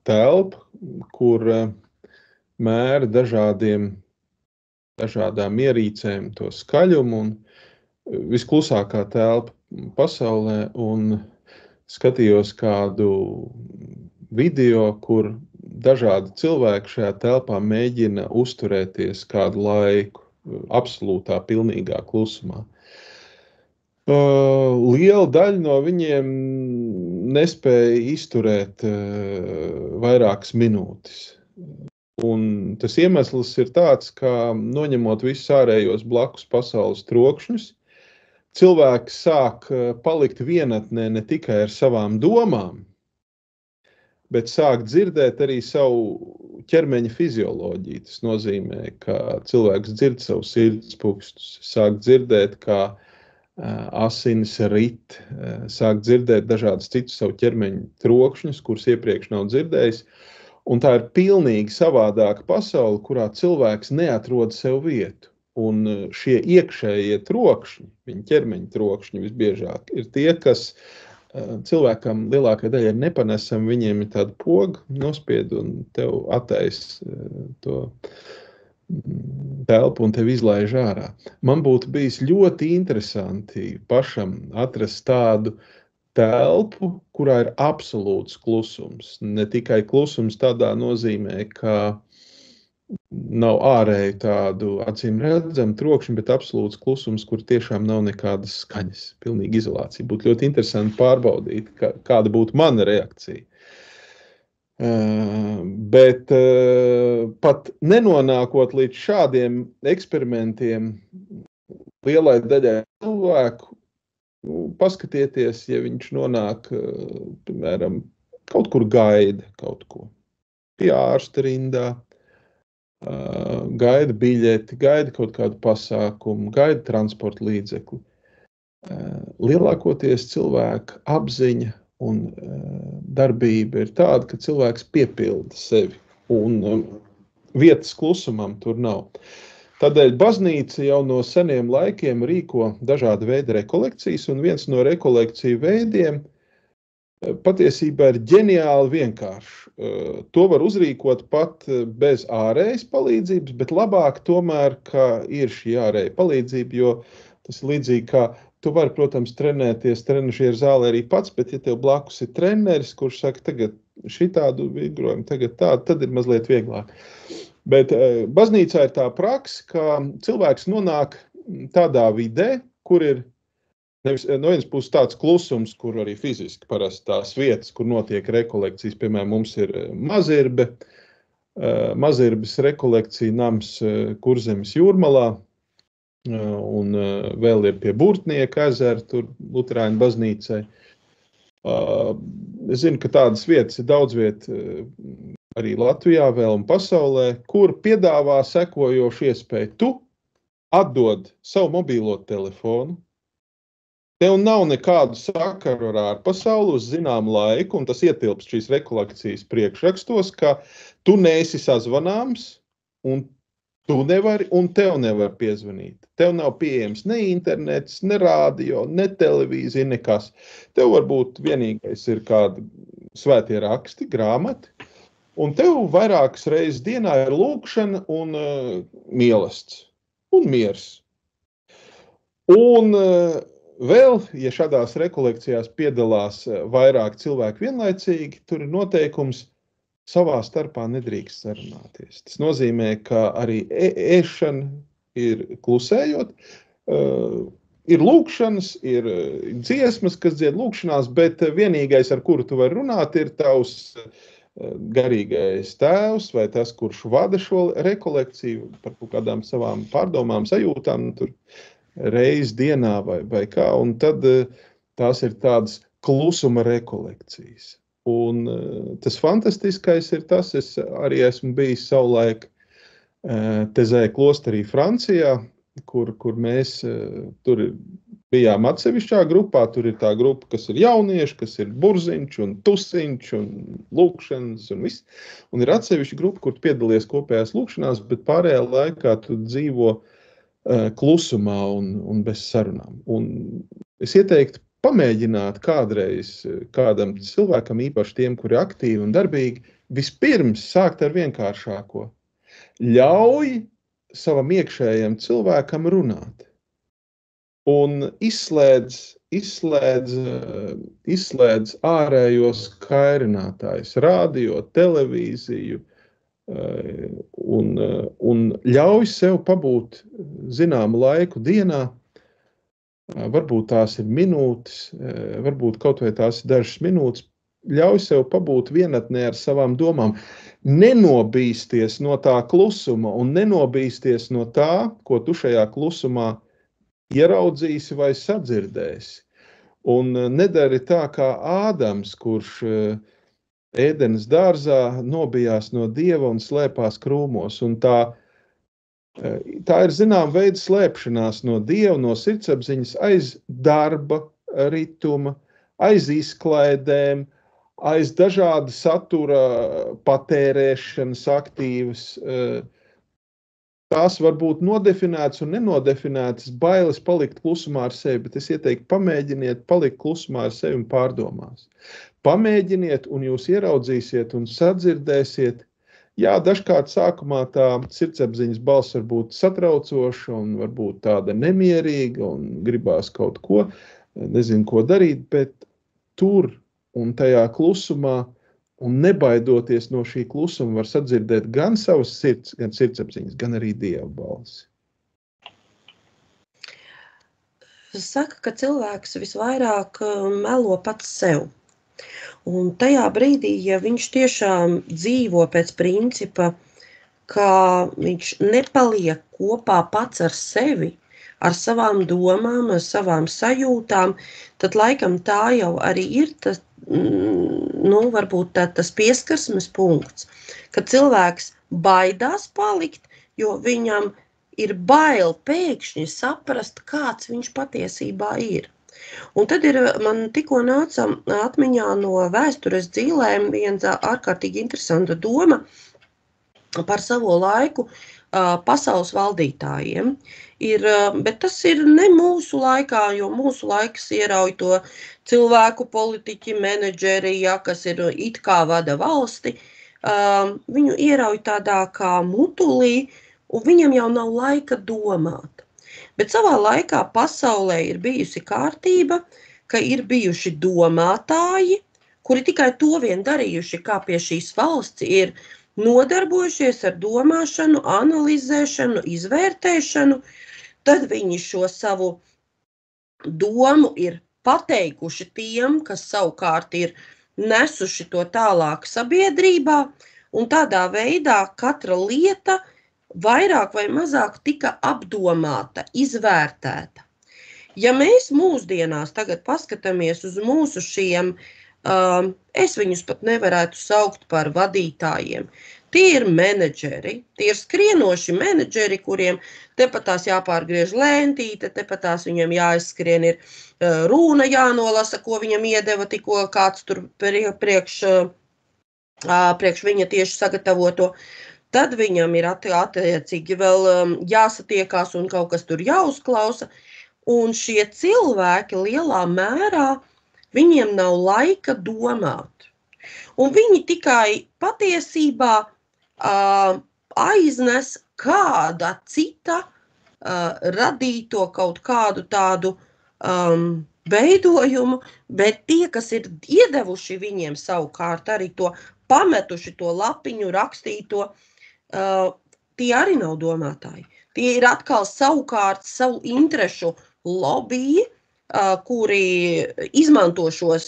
telpa, kur mēra dažādām ierīcēm to skaļumu, un visklusākā telpa pasaulē, un skatījos kādu video, kur dažādi cilvēki šajā telpā mēģina uzturēties kādu laiku absolūtā, pilnīgā klusumā. Liela daļa no viņiem nespēja izturēt vairākas minūtes. Un tas iemesls ir tāds, ka noņemot visus ārējos blakus pasaules trokšņus, cilvēki sāk palikt vienatnē ne tikai ar savām domām, bet sāk dzirdēt arī savu ķermeņa fizioloģiju. Tas nozīmē, ka cilvēks dzird savu sirdspūkstus, sāk dzirdēt, kā asinis rit, sāk dzirdēt dažādas citus savu ķermeņa trokšņus, kurus iepriekš nav dzirdējis. Un tā ir pilnīgi savādāka pasaule, kurā cilvēks neatrod sev vietu. Un šie iekšējie trokšņi, viņa ķermeņa trokšņi visbiežāk, ir tie, kas cilvēkam lielākajai daļai ir nepanesami, viņiem ir tāda poga nospied un tev attais to telpu un tevi izlaiž ārā. Man būtu bijis ļoti interesanti pašam atrast tādu telpu, kurā ir absolūts klusums. Ne tikai klusums tādā nozīmē, ka nav ārēji tādu acīm redzamu trokšņu, bet absolūts klusums, kur tiešām nav nekādas skaņas, pilnīgi izolācija. Būtu ļoti interesanti pārbaudīt, kāda būtu mana reakcija. Bet pat nenonākot līdz šādiem eksperimentiem lielai daļai cilvēku, paskatieties, ja viņš nonāk, piemēram, kaut kur gaida kaut ko, pie ārsta rindā, gaida biļeti, gaida kaut kādu pasākumu, gaida transporta līdzekli. Lielākoties cilvēka apziņa un darbība ir tāda, ka cilvēks piepilda sevi, un vietas klusumam tur nav. Tādēļ baznīca jau no seniem laikiem rīko dažādu veidu rekolekcijas, un viens no rekolekciju veidiem patiesībā ir ģeniāli vienkārši. To var uzrīkot pat bez ārējas palīdzības, bet labāk tomēr, ka ir šī ārēja palīdzība, jo tas ir līdzīgi kā tu vari, protams, trenēties trenažieru zālē arī pats, bet ja tev blakus ir treneris, kurš saka, tagad šitādu vingrojumu, tagad tādu, tad ir mazliet vieglāk. Bet baznīcā ir tā praksa, ka cilvēks nonāk tādā vidē, kur ir nevis, no vienas puses tāds klusums, kur arī fiziski parasti tās vietas, kur notiek rekolekcijas, piemēram, mums ir Mazirbe, Mazirbes rekolekcija nams Kurzemes jūrmalā, un vēl ir pie Burtnieka ezera, tur Luterāņu baznīcai. Es zinu, ka tādas vietas ir daudz viet arī Latvijā vēl un pasaulē, kur piedāvā sekojošu iespēju. Tu atdod savu mobīlo telefonu, tev nav nekādu sakaru ar ārpasauli uz zināmu laiku, un tas ietilpst šīs rekolekcijas priekšrakstos, ka tu neesi sazvanāms, un tu nevari, un tev nevar piezvanīt. Tev nav pieejams ne internets, ne rādio, ne televīzija, nekas. Tev varbūt vienīgais ir kādi svētie raksti, grāmati, un tev vairākas reizes dienā ir lūkšana un mīlestība un miers. Un vēl, ja šādās rekolekcijās piedalās vairāk cilvēku vienlaicīgi, tur ir noteikums, savā starpā nedrīkst sarunāties. Tas nozīmē, ka arī ēšana ir klusējot, ir lūkšanas, ir dziesmas, kas dzied lūkšanās, bet vienīgais, ar kuru tu vari runāt, ir tavs garīgais tēvs vai tas, kurš vada šo rekolekciju par kaut kādām savām pārdomām, sajūtām, tur reiz dienā vai kā, un tad tās ir tādas klusuma rekolekcijas. Un tas fantastiskais ir tas, es arī esmu bijis savulaik Tezē klosterī Francijā, kur mēs tur bijām atsevišķā grupā, tur ir tā grupa, kas ir jaunieši, kas ir burziņš un tusiņš un lūkšanas un viss. Un ir atsevišķa grupa, kur piedalies kopējās lūkšanās, bet pārējā laikā tu dzīvo klusumā un bez sarunām. Un es ieteiktu pamēģināt kādreiz kādam cilvēkam, īpaši tiem, kuri aktīvi un darbīgi, vispirms sākt ar vienkāršāko. Ļauj savam iekšējam cilvēkam runāt. Un izslēdz ārējos kairinātājus, rādio, televīziju, un ļauj sev pabūt zināmu laiku dienā. Varbūt tās ir minūtes, varbūt kaut vai tās ir dažas minūtes, ļauj sev pabūt vienatnē ar savām domām. Nenobīsties no tā klusuma un nenobīsties no tā, ko tu šajā klusumā ieraudzīsi vai sadzirdēsi. Un nedari tā kā Ādams, kurš Ēdenes dārzā nobijās no Dieva un slēpās krūmos. Un tā ir zinām veida slēpšanās no Dieva, no sirdsapziņas, aiz darba rituma, aiz izklaidēm, aiz dažāda satura patērēšanas aktīvas. Tās var būt nodefinētas un nenodefinētas bailes palikt klusumā ar sevi, bet es ieteiktu pamēģiniet palikt klusumā ar sevi un pārdomās. Pamēģiniet, un jūs ieraudzīsiet un sadzirdēsiet Jā, dažkārt sākumā tā sirdsapziņas balss var būt satraucoša un varbūt tāda nemierīga un gribās kaut ko, nezinu, ko darīt, bet tur un tajā klusumā un nebaidoties no šī klusuma var sadzirdēt gan savas sirds, gan sirdsapziņas, gan arī Dieva balsi. Saka, ka cilvēks visvairāk melo pats sev. Un tajā brīdī, ja viņš tiešām dzīvo pēc principa, ka viņš nepaliek kopā pats ar sevi, ar savām domām, ar savām sajūtām, tad laikam tā jau arī ir tas, varbūt tas pieskarsmes punkts, kad cilvēks baidās palikt, jo viņam ir bail pēkšņi saprast, kāds viņš patiesībā ir. Un tad man tikko nāca atmiņā no vēstures dzīlēm viena ārkārtīgi interesanta doma par savu laiku pasaules valdītājiem. Bet tas ir ne mūsu laikā, jo mūsu laiks ierauj to cilvēku, politiķi, menedžeri, kas ir it kā vada valsti. Viņu ierauj tādā kā mutulī, un viņam jau nav laika domāt. Bet savā laikā pasaulē ir bijusi kārtība, ka ir bijuši domātāji, kuri tikai to vien darījuši, kā pie šīs valsts ir nodarbojušies ar domāšanu, analizēšanu, izvērtēšanu, tad viņi šo savu domu ir pateikuši tiem, kas savukārt ir nesuši to tālāk sabiedrībā, un tādā veidā katra lieta vairāk vai mazāk tika apdomāta, izvērtēta. Ja mēs mūsdienās tagad paskatāmies uz mūsu šiem, es viņus pat nevarētu saukt par vadītājiem, tie ir menedžeri, tie ir skrienoši menedžeri, kuriem tepatās jāpārgriež lēntīte, tepatās viņam jāizskrien ir rūna jānolasa, ko viņam iedeva tikko kāds tur priekš viņa tieši sagatavoto. Tad viņam ir attiecīgi vēl jāsatiekās un kaut kas tur jāuzklausa. Un šie cilvēki lielā mērā, viņiem nav laika domāt. Un viņi tikai patiesībā aiznes kāda cita radīto kaut kādu tādu veidojumu, bet tie, kas ir iedevuši viņiem savukārt arī to pametuši to lapiņu rakstīto, tie arī nav domātāji. Tie ir atkal savukārt savu interešu lobby, kuri izmanto šos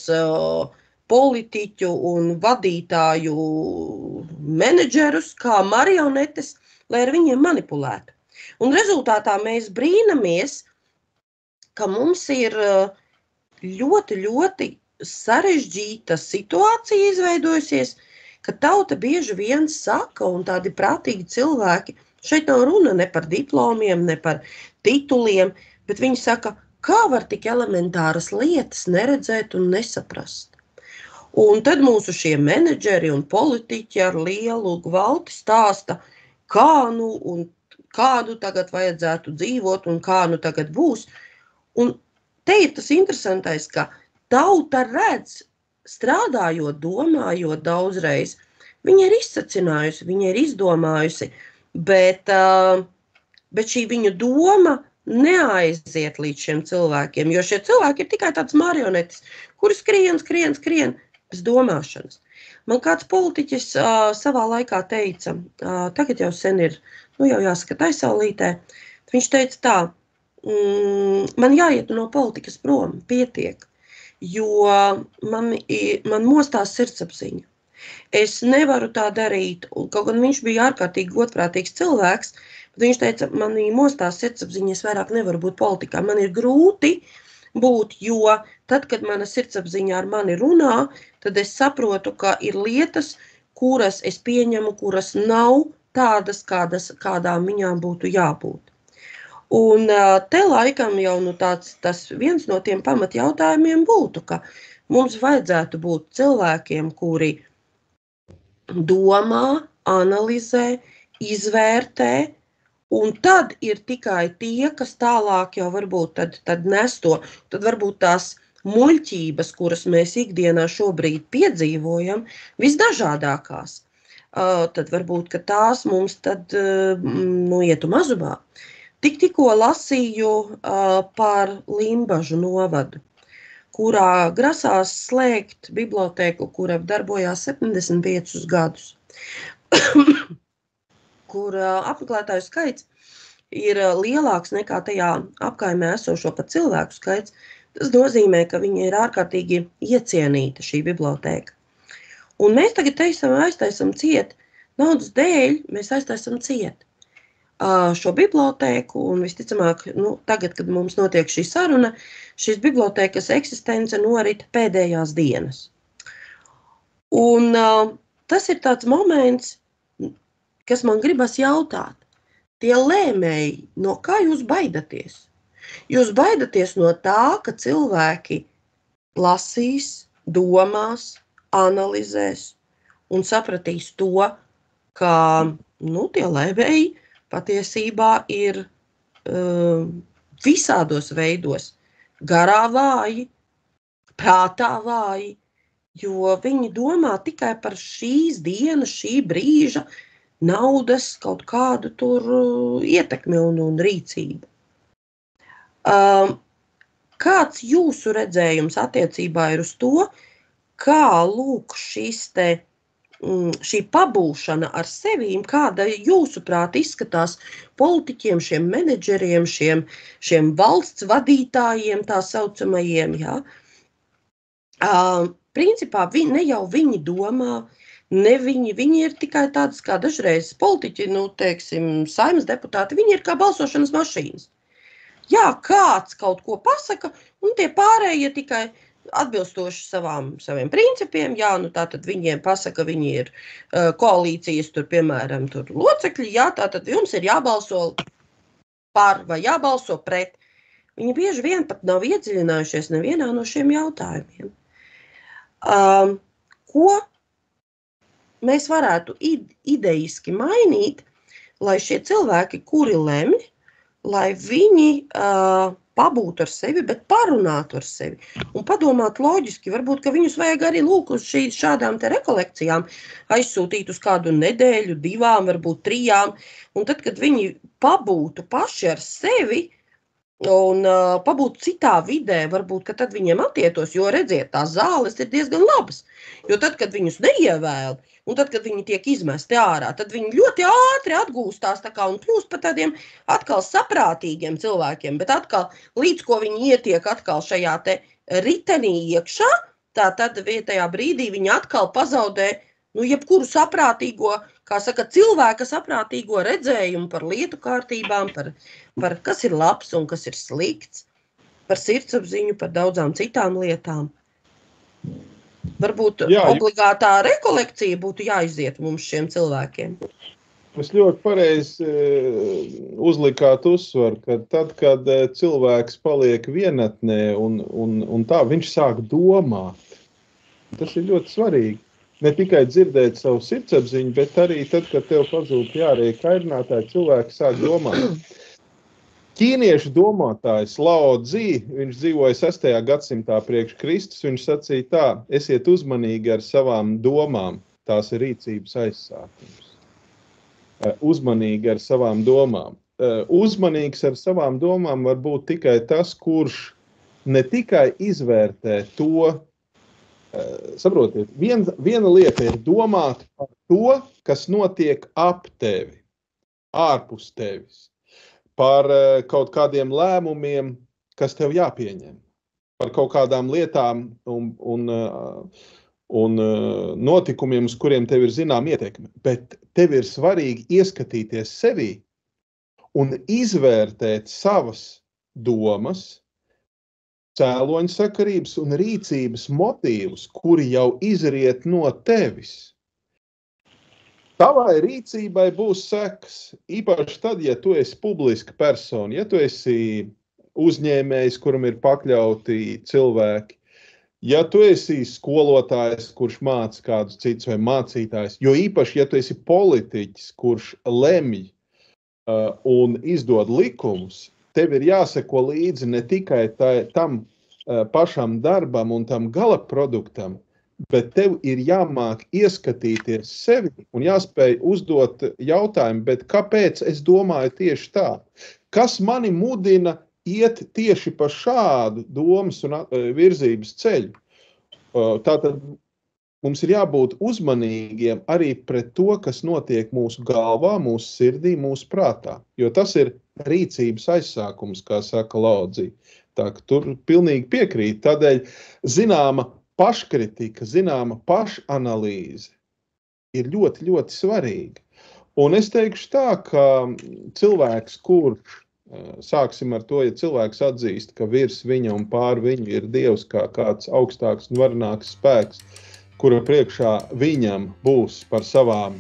politiķu un vadītāju menedžerus kā marionetes, lai ar viņiem manipulētu. Un rezultātā mēs brīnamies, ka mums ir ļoti, ļoti sarežģīta situācija izveidojusies, ka tauta bieži vien saka, un tādi prātīgi cilvēki, šeit nav runa ne par diplomiem, ne par tituliem, bet viņi saka, kā var tik elementāras lietas neredzēt un nesaprast. Un tad mūsu šie menedžeri un politiķi ar lielu gvalti stāsta, kādu tagad vajadzētu dzīvot un kā nu tagad būs. Un te ir tas interesantais, ka tauta redz, strādājot, domājot daudzreiz, viņa ir izsacinājusi, viņa ir izdomājusi, bet šī viņu doma neaiziet līdz šiem cilvēkiem, jo šie cilvēki ir tikai tāds marionetes, kuri skrien bez domāšanas. Man kāds politiķis savā laikā teica, tagad jau sen ir, jau jāsaka taisaulītē, viņš teica tā, man jāiet no politikas prom, pietiek. Jo man mostās sirdsapziņa. Es nevaru tā darīt, un kaut gan viņš bija ārkārtīgi godprātīgs cilvēks, bet viņš teica, man mostās sirdsapziņa, es vairāk nevaru būt politikā. Man ir grūti būt, jo tad, kad mana sirdsapziņa ar mani runā, tad es saprotu, ka ir lietas, kuras es pieņemu, kuras nav tādas, kādām viņām būtu jābūt. Un te laikam jau tas viens no tiem pamatjautājumiem būtu, ka mums vajadzētu būt cilvēkiem, kuri domā, analizē, izvērtē, un tad ir tikai tie, kas tālāk jau varbūt tad nes to, tad varbūt tās muļķības, kuras mēs ikdienā šobrīd piedzīvojam, visdažādākās. tad varbūt, ka tās mums tad ietu mazumā. Tikko lasīju par Limbažu novadu, kurā grasās slēgt bibliotēku, kura darbojās 75 gadus, kur apmeklētāju skaits ir lielāks nekā tajā apkaimē esošo pat cilvēku skaits. Tas nozīmē, ka viņa ir ārkārtīgi iecienīta šī bibliotēka. Un mēs tagad aiztaisam ciet, naudas dēļ mēs aiztaisam ciet šo bibliotēku, un visticamāk, tagad, kad mums notiek šī saruna, šīs bibliotēkas eksistence norita pēdējās dienas. Un tas ir tāds moments, kas man gribas jautāt. Tie lēmēji, no kā jūs baidaties? Jūs baidaties no tā, ka cilvēki lasīs, domās, analizēs un sapratīs to, ka tie lēmēji patiesībā ir visādos veidos garā vāji, prātā vāji, jo viņi domā tikai par šīs dienas, šī brīža naudas kaut kādu tur ietekmi un rīcību. Kāds jūsu redzējums attiecībā ir uz to, kā lūk šī pabūšana ar sevīm, kāda jūsuprāt izskatās politiķiem, šiem menedžeriem, šiem valsts vadītājiem, tā saucamajiem, jā? Principā ne jau viņi domā, ne viņi ir tikai tādas kā dažreiz politiķi, teiksim, Saeimas deputāti, viņi ir kā balsošanas mašīnas. Jā, kāds kaut ko pasaka, un tie pārējie tikai atbilstoši saviem principiem, jā, tātad viņiem pasaka, viņi ir koalīcijas, piemēram, locekļi, jā, tātad jums ir jābalso par vai jābalso pret. Viņi bieži vien pat nav iedziļinājušies nevienā no šiem jautājumiem. Ko mēs varētu ideiski mainīt, lai šie cilvēki, kuri lemj, lai viņi pabūtu ar sevi, bet parunātu ar sevi un padomāt loģiski, varbūt, ka viņus vajag arī lūk uz šādām te rekolekcijām aizsūtīt uz kādu nedēļu, 2, varbūt 3, un tad, kad viņi pabūtu paši ar sevi un pabūtu citā vidē, varbūt, ka tad viņiem attietos, jo redziet, tās zāles ir diezgan labas, jo tad, kad viņus neievēl, un tad, kad viņi tiek izmesti ārā, tad viņi ļoti ātri atgūstās un kļūst par tādiem atkal saprātīgiem cilvēkiem, bet atkal, līdz ko viņi ietiek atkal šajā te ritenī iekšā, tad vietējā brīdī viņi atkal pazaudē, jebkuru saprātīgo, kā saka, cilvēka saprātīgo redzējumu par lietu kārtībām, par kas ir labs un kas ir slikts, par sirdsapziņu, par daudzām citām lietām. Varbūt obligātā rekolekcija būtu jāiziet mums šiem cilvēkiem. Jūs ļoti pareizi uzlikāt uzsvaru, ka tad, kad cilvēks paliek vienatnē un tā, viņš sāk domāt. Tas ir ļoti svarīgi. Ne tikai dzirdēt savu sirdsapziņu, bet arī tad, kad tev pazūd jārēja kairinātāji, cilvēki sāk domāt. Ķīniešu domātājs Lao Tzu, viņš dzīvoja 6. gadsimtā priekš Kristus, viņš sacīja tā: esiet uzmanīgi ar savām domām, tās ir rīcības aizsākums. Uzmanīgi ar savām domām. Uzmanīgs ar savām domām var būt tikai tas, kurš ne tikai izvērtē to, saprotiet, viena lieta ir domāt par to, kas notiek ap tevi, ārpus tevis. Par kaut kādiem lēmumiem, kas tev jāpieņem, par kaut kādām lietām un notikumiem, uz kuriem tev ir zinām ietekme. Bet tev ir svarīgi ieskatīties sevī un izvērtēt savas domas, cēloņsakarības un rīcības motīvus, kuri jau izriet no tevis. Tavai rīcībai būs sekas, īpaši tad, ja tu esi publiska persona, ja tu esi uzņēmējs, kuram ir pakļauti cilvēki, ja tu esi skolotājs, kurš māca kādus citus vai mācītājs, jo īpaši, ja tu esi politiķis, kurš lemj un izdod likumus, tev ir jāseko līdzi ne tikai tam pašam darbam un tam gala produktam, bet tev ir jāmāk ieskatīties sevi un jāspēj uzdot jautājumu, bet kāpēc es domāju tieši tā? Kas mani mudina iet tieši pa šādu domas un virzības ceļu? Tātad mums ir jābūt uzmanīgiem arī pret to, kas notiek mūsu galvā, mūsu sirdī, mūsu prātā, jo tas ir rīcības aizsākums, kā saka Lao-Tzu. Tā ka tur pilnīgi piekrīt. Tādēļ zināma paškritika, zināma pašanalīze ir ļoti, ļoti svarīga. Un es teikšu tā, ka cilvēks, kurš, sāksim ar to, ja cilvēks atzīst, ka virs viņa un pār viņu ir Dievs kā kāds augstāks un varenāks spēks, kura priekšā viņam būs par savām,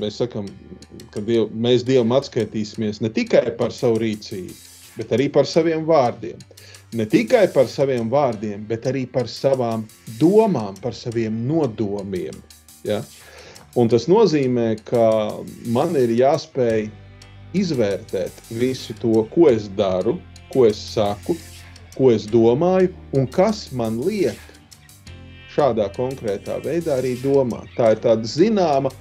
mēs sakam, ka mēs Dievam atskaitīsimies ne tikai par savu rīcību, bet arī par saviem vārdiem. Ne tikai par saviem vārdiem, bet arī par savām domām, par saviem nodomiem. Ja? Un tas nozīmē, ka man ir jāspēj izvērtēt visu to, ko es daru, ko es saku, ko es domāju un kas man liek šādā konkrētā veidā arī domāt. Tā ir tāda zināma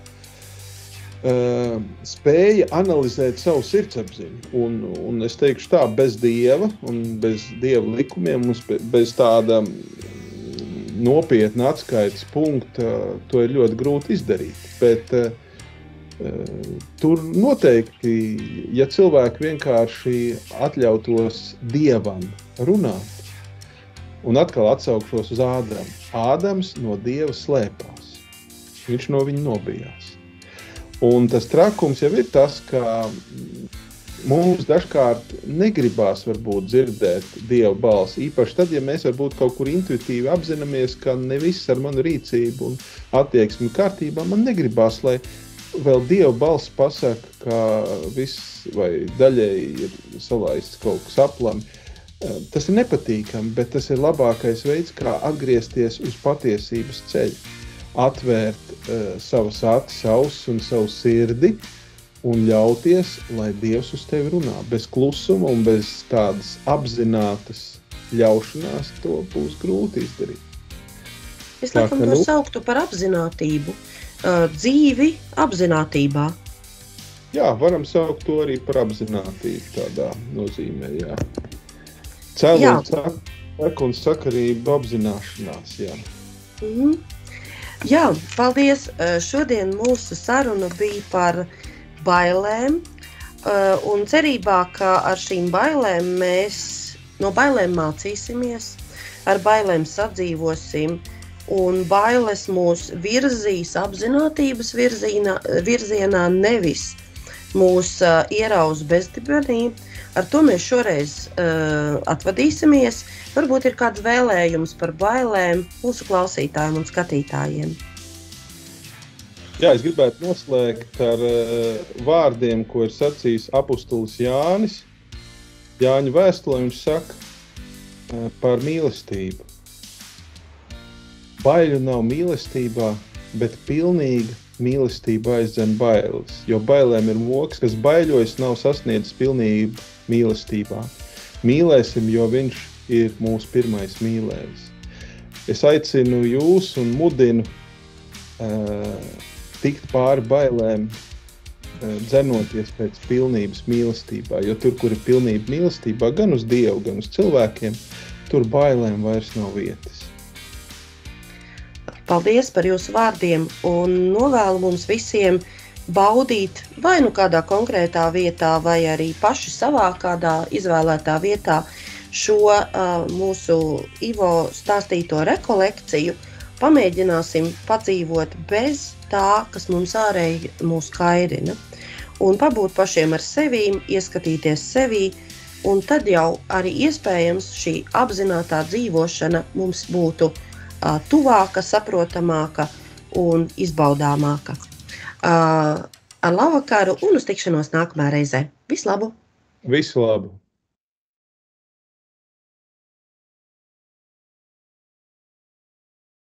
spēja analizēt savu sirdsapziņu. Un es teikšu tā, bez Dieva un bez Dieva likumiem, bez tāda nopietna atskaites punkta, to ir ļoti grūti izdarīt. Bet tur noteikti, ja cilvēki vienkārši atļautos Dievam runāt, un atkal atsaukšos uz Ādamu. Ādams no Dieva slēpās. Viņš no viņa nobijās. Un tas trakums jau ir tas, ka mums dažkārt negribās varbūt dzirdēt Dieva balsi. Īpaši tad, ja mēs varbūt kaut kur intuitīvi apzināmies, ka ne viss ar manu rīcību un attieksmi kārtībā, man negribās, lai vēl Dieva balss pasaka, ka viss vai daļēji ir salaists kaut kas aplami. Tas ir nepatīkami, bet tas ir labākais veids, kā atgriezties uz patiesības ceļu. Atvērt savas acis, ausis un savu sirdi un ļauties, lai Dievs uz tevi runā. Bez klusuma un bez tādas apzinātas ļaušanās to būs grūti izdarīt. Es laikam to sauktu par apzinātību, dzīvi apzinātībā. Jā, varam saukt to arī par apzinātību tādā nozīmē, jā. Cēlu un sakarību apzināšanās, jā. Jā, paldies. Šodien mūsu saruna bija par bailēm un cerībā, ka ar šīm bailēm mēs no bailēm mācīsimies, ar bailēm sadzīvosim un bailes mūs virzīs apzinātības virzienā, nevis mūs ierauz bezdibenī. Ar to mēs šoreiz atvadīsimies. Varbūt ir kāds vēlējums par bailēm mūsu klausītājiem un skatītājiem. Jā, es gribētu noslēgt ar vārdiem, ko ir sacījis apustulis Jānis. Jāņa vēstulē viņš saka par mīlestību. Baiļu nav mīlestībā, bet pilnīga mīlestība aizdzen bailes, jo bailēm ir moks, kas baiļojas, nav sasniedzis pilnību mīlestībā. Mīlēsim, jo viņš ir mūsu pirmais mīlējs. Es aicinu jūs un mudinu tikt pāri bailēm, dzenoties pēc pilnības mīlestībā, jo tur, kur ir pilnība mīlestībā, gan uz Dievu, gan uz cilvēkiem, tur bailēm vairs nav vietas. Paldies par jūsu vārdiem un novēlu mums visiem baudīt vai nu kādā konkrētā vietā, vai arī paši savā kādā izvēlētā vietā šo mūsu Ivo stāstīto rekolekciju. Pamēģināsim padzīvot bez tā, kas mums ārēji mūs kairina. Un pabūt pašiem ar sevīm, ieskatīties sevī, un tad jau arī iespējams šī apzinātā dzīvošana mums būtu tuvāka, saprotamāka un izbaudāmāka. Ar labvakaru un uz tikšanos nākamā reizē. Visu labu! Visu labu!